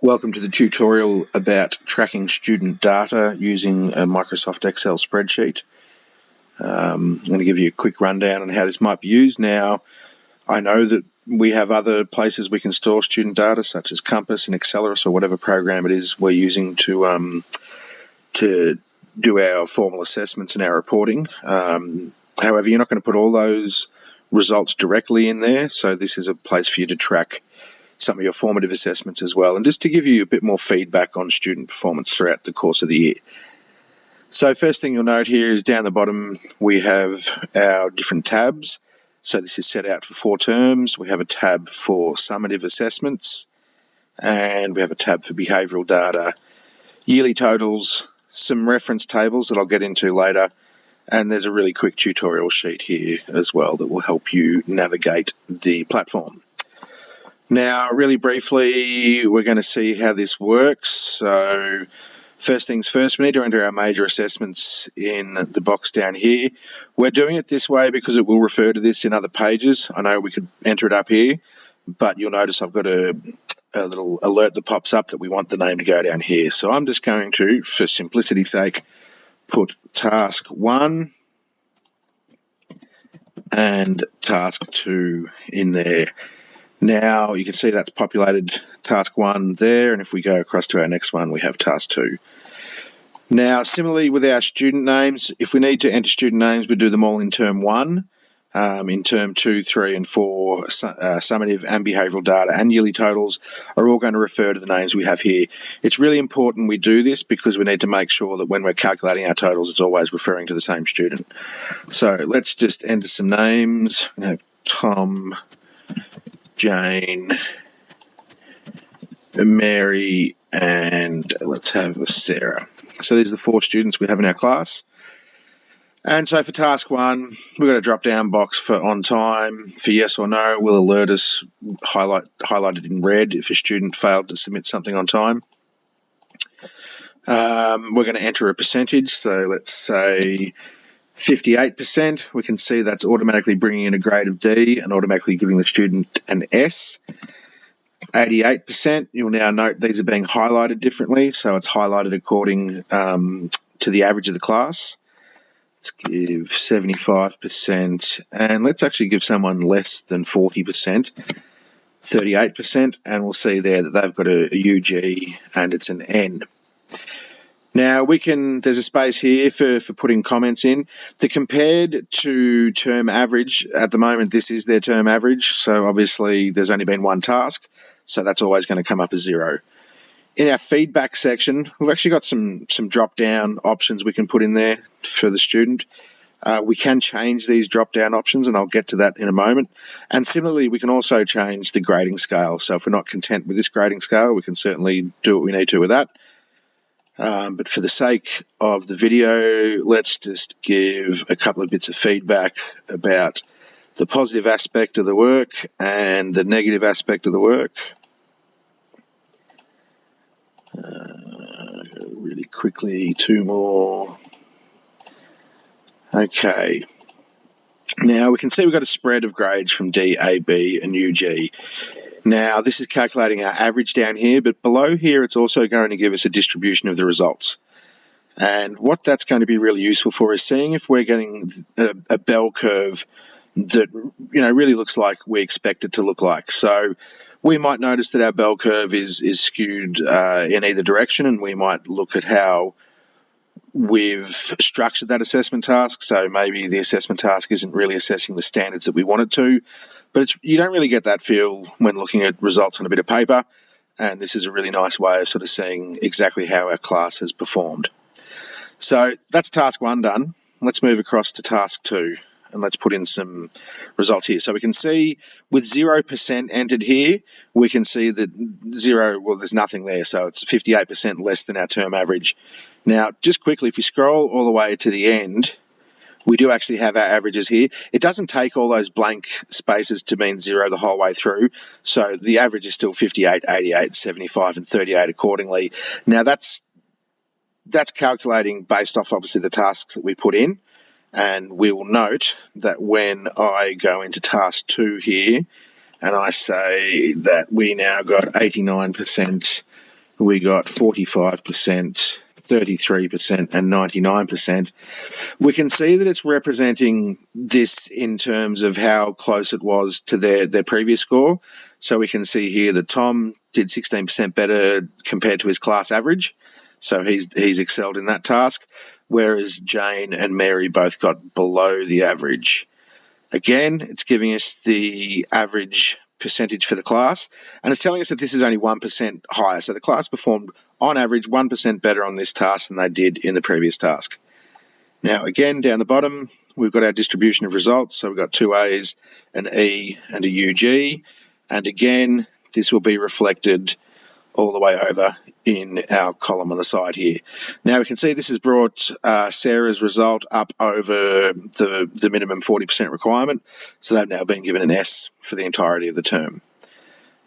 Welcome to the tutorial about tracking student data using a Microsoft Excel spreadsheet. I'm going to give you a quick rundown on how this might be used. Now, I know that we have other places we can store student data, such as Compass and Accelerus or whatever program it is we're using to do our formal assessments and our reporting. However, you're not going to put all those results directly in there, so this is a place for you to track some of your formative assessments as well, and just to give you a bit more feedback on student performance throughout the course of the year. So first thing you'll note here is down the bottom we have our different tabs. So this is set out for 4 terms. We have a tab for summative assessments, and we have a tab for behavioural data, yearly totals, some reference tables that I'll get into later, and there's a really quick tutorial sheet here as well that will help you navigate the platform. Now, really briefly, we're going to see how this works. So first things first, we need to enter our major assessments in the box down here. We're doing it this way because it will refer to this in other pages. I know we could enter it up here, but you'll notice I've got a little alert that pops up that we want the name to go down here. So I'm just going to, for simplicity's sake, put task 1 and task 2 in there. Now you can see that's populated task 1 there, and if we go across to our next one, we have task 2. Now, similarly with our student names, if we need to enter student names, we do them all in term 1. In term 2, 3, and 4, summative and behavioural data and yearly totals are all going to refer to the names we have here. It's really important we do this because we need to make sure that when we're calculating our totals, it's always referring to the same student. So let's just enter some names. We have Tom, Jane, Mary, and let's have a Sarah. So these are the 4 students we have in our class. And so for task 1, we've got a drop-down box for on time. For yes or no, will alert us, highlighted in red if a student failed to submit something on time. We're going to enter a percentage, so let's say 58%, we can see that's automatically bringing in a grade of D and automatically giving the student an S. 88%, you'll now note these are being highlighted differently, so it's highlighted according to the average of the class. Let's give 75%, and let's actually give someone less than 40%, 38%, and we'll see there that they've got a UG and it's an N. Now there's a space here for putting comments in. The compared to term average, at the moment this is their term average, so obviously there's only been one task, so that's always going to come up as 0. In our feedback section, we've actually got some drop-down options we can put in there for the student. We can change these drop-down options, and I'll get to that in a moment. And similarly, we can also change the grading scale. So if we're not content with this grading scale, we can certainly do what we need to with that. But for the sake of the video, let's just give a couple of bits of feedback about the positive aspect of the work and the negative aspect of the work. Really quickly, 2 more. Okay. Now we can see we've got a spread of grades from D, A, B, and UG. Now, this is calculating our average down here, but below here it's also going to give us a distribution of the results. And what that's going to be really useful for is seeing if we're getting a bell curve that really looks like we expect it to look like. So we might notice that our bell curve is skewed in either direction, and we might look at how we've structured that assessment task. So maybe the assessment task isn't really assessing the standards that we want it to. But you don't really get that feel when looking at results on a bit of paper, and this is a really nice way of sort of seeing exactly how our class has performed. So that's task 1 done. Let's move across to task 2, and let's put in some results here. So we can see with 0% entered here, we can see that there's nothing there, so it's 58% less than our term average. Now, just quickly, if you scroll all the way to the end, we do actually have our averages here. It doesn't take all those blank spaces to mean 0 the whole way through. So the average is still 58, 88, 75, and 38 accordingly. Now that's calculating based off obviously the tasks that we put in. And we will note that when I go into task 2 here, and I say that we now got 89% we got 45%, 33%, and 99%. We can see that it's representing this in terms of how close it was to their previous score. So we can see here that Tom did 16% better compared to his class average. So he's excelled in that task, whereas Jane and Mary both got below the average. Again, it's giving us the average percentage for the class, and it's telling us that this is only 1% higher. So the class performed, on average, 1% better on this task than they did in the previous task. Now, again, down the bottom, we've got our distribution of results. So we've got 2 A's, an E, and a UG. And again, this will be reflected all the way over in our column on the side here. Now we can see this has brought Sarah's result up over the minimum 40% requirement, so they've now been given an S for the entirety of the term.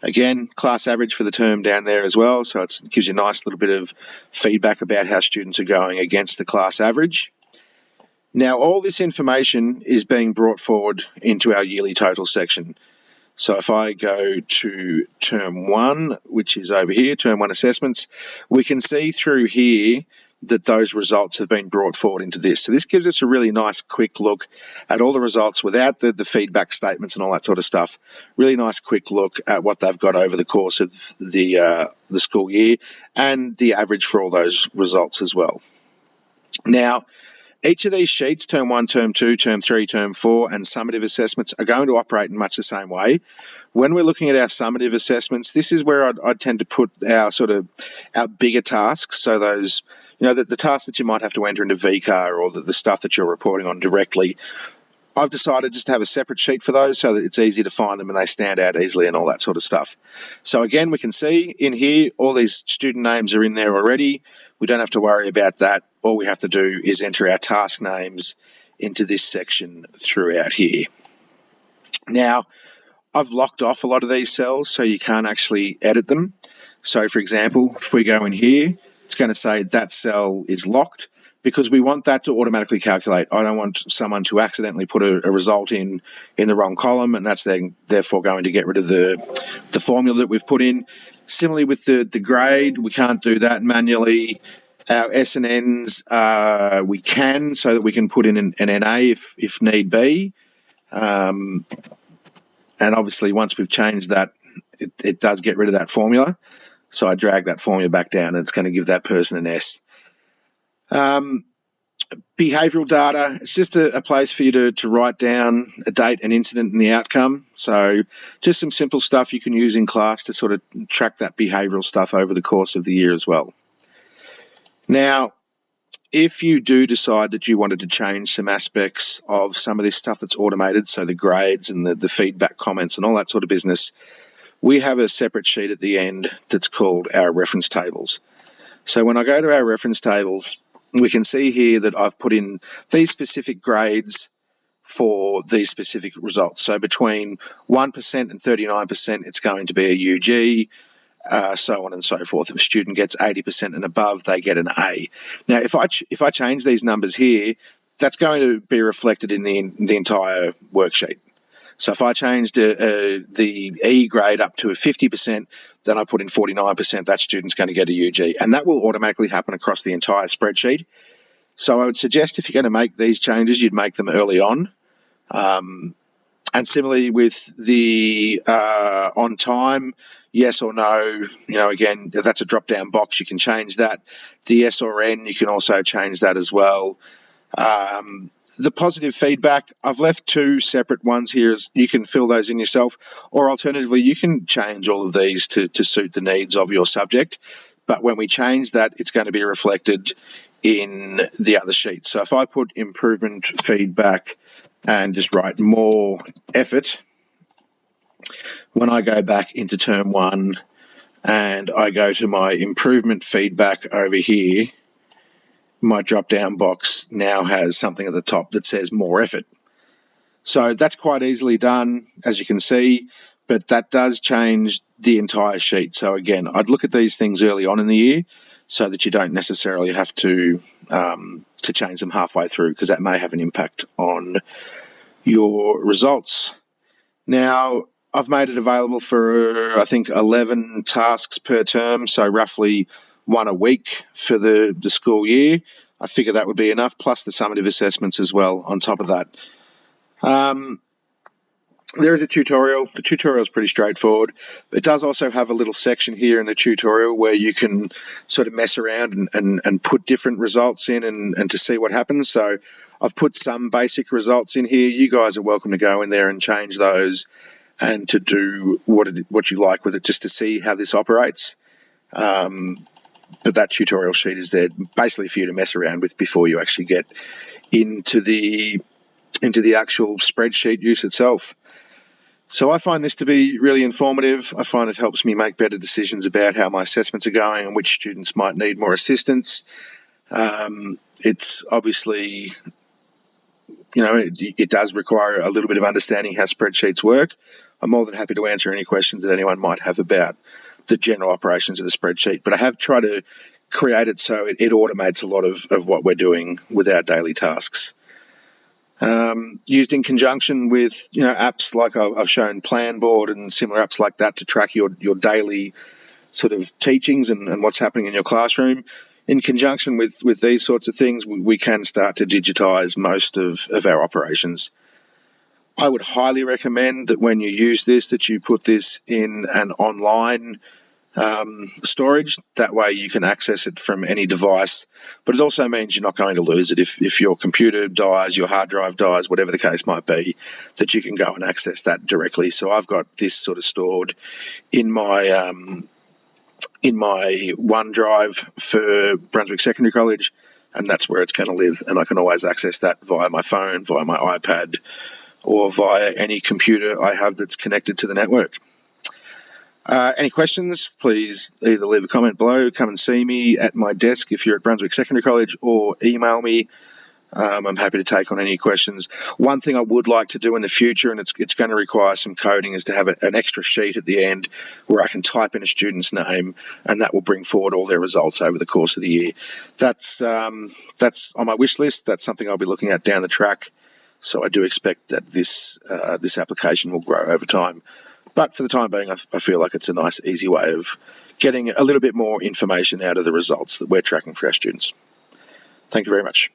Again, class average for the term down there as well, so it gives you a nice little bit of feedback about how students are going against the class average. Now all this information is being brought forward into our yearly total section. So if I go to Term 1, which is over here, Term 1 assessments, we can see through here that those results have been brought forward into this. So this gives us a really nice quick look at all the results without the feedback statements and all that sort of stuff. Really nice quick look at what they've got over the course of the school year and the average for all those results as well. Now, each of these sheets, Term 1, Term 2, Term 3, Term 4, and summative assessments are going to operate in much the same way. When we're looking at our summative assessments, this is where I'd tend to put our bigger tasks, so those, the tasks that you might have to enter into VCAR or the stuff that you're reporting on directly. I've decided just to have a separate sheet for those so that it's easy to find them and they stand out easily and all that sort of stuff. So again, we can see in here, all these student names are in there already. We don't have to worry about that. All we have to do is enter our task names into this section throughout here. Now, I've locked off a lot of these cells so you can't actually edit them. So for example, if we go in here, it's going to say that cell is locked, because we want that to automatically calculate. I don't want someone to accidentally put a result in the wrong column, and that's therefore going to get rid of the formula that we've put in. Similarly with the grade, we can't do that manually. Our S and Ns, we can, so that we can put in an NA if need be. And obviously once we've changed that, it does get rid of that formula. So I drag that formula back down and it's going to give that person an S. Behavioural data, it's just a place for you to write down a date, an incident, and the outcome. So just some simple stuff you can use in class to sort of track that behavioural stuff over the course of the year as well. Now, if you do decide that you wanted to change some aspects of some of this stuff that's automated, so the grades and the feedback comments and all that sort of business, we have a separate sheet at the end that's called our reference tables. So when I go to our reference tables, we can see here that I've put in these specific grades for these specific results. So between 1% and 39%, it's going to be a UG, so on and so forth. If a student gets 80% and above, they get an A. Now, if I change these numbers here, that's going to be reflected in the entire worksheet. So if I changed the E grade up to a 50%, then I put in 49%, that student's going to get a UG. And that will automatically happen across the entire spreadsheet. So I would suggest if you're going to make these changes, you'd make them early on. And similarly with the on time, yes or no, again, that's a drop-down box. You can change that. The S or N, you can also change that as well. The positive feedback, I've left 2 separate ones here. You can fill those in yourself, or alternatively, you can change all of these to suit the needs of your subject. But when we change that, it's going to be reflected in the other sheet. So if I put improvement feedback and just write more effort, when I go back into term 1 and I go to my improvement feedback over here, my drop-down box now has something at the top that says more effort. So that's quite easily done, as you can see, but that does change the entire sheet. So again, I'd look at these things early on in the year so that you don't necessarily have to change them halfway through, because that may have an impact on your results. Now, I've made it available for, I think, 11 tasks per term, so roughly one a week for the school year. I figure that would be enough, plus the summative assessments as well on top of that. There is a tutorial. The tutorial is pretty straightforward. It does also have a little section here in the tutorial where you can sort of mess around and put different results in and to see what happens. So I've put some basic results in here. You guys are welcome to go in there and change those and to do what you like with it, just to see how this operates. But that tutorial sheet is there basically for you to mess around with before you actually get into the actual spreadsheet use itself. So I find this to be really informative. I find it helps me make better decisions about how my assessments are going and which students might need more assistance. It's obviously, it does require a little bit of understanding how spreadsheets work. I'm more than happy to answer any questions that anyone might have about the general operations of the spreadsheet, but I have tried to create it so it automates a lot of what we're doing with our daily tasks. Used in conjunction with apps like I've shown Planboard and similar apps like that to track your daily sort of teachings and what's happening in your classroom. In conjunction with these sorts of things, we can start to digitize most of our operations. I would highly recommend that when you use this, that you put this in an online storage. That way you can access it from any device, but it also means you're not going to lose it. If your computer dies, your hard drive dies, whatever the case might be, that you can go and access that directly. So I've got this sort of stored in my OneDrive for Brunswick Secondary College, and that's where it's going to live, and I can always access that via my phone, via my iPad, or via any computer I have that's connected to the network. Any questions, please either leave a comment below, come and see me at my desk if you're at Brunswick Secondary College, or email me. I'm happy to take on any questions. One thing I would like to do in the future, and it's going to require some coding, is to have an extra sheet at the end where I can type in a student's name, and that will bring forward all their results over the course of the year. That's on my wish list. That's something I'll be looking at down the track. So I do expect that this application will grow over time. But for the time being, I feel like it's a nice, easy way of getting a little bit more information out of the results that we're tracking for our students. Thank you very much.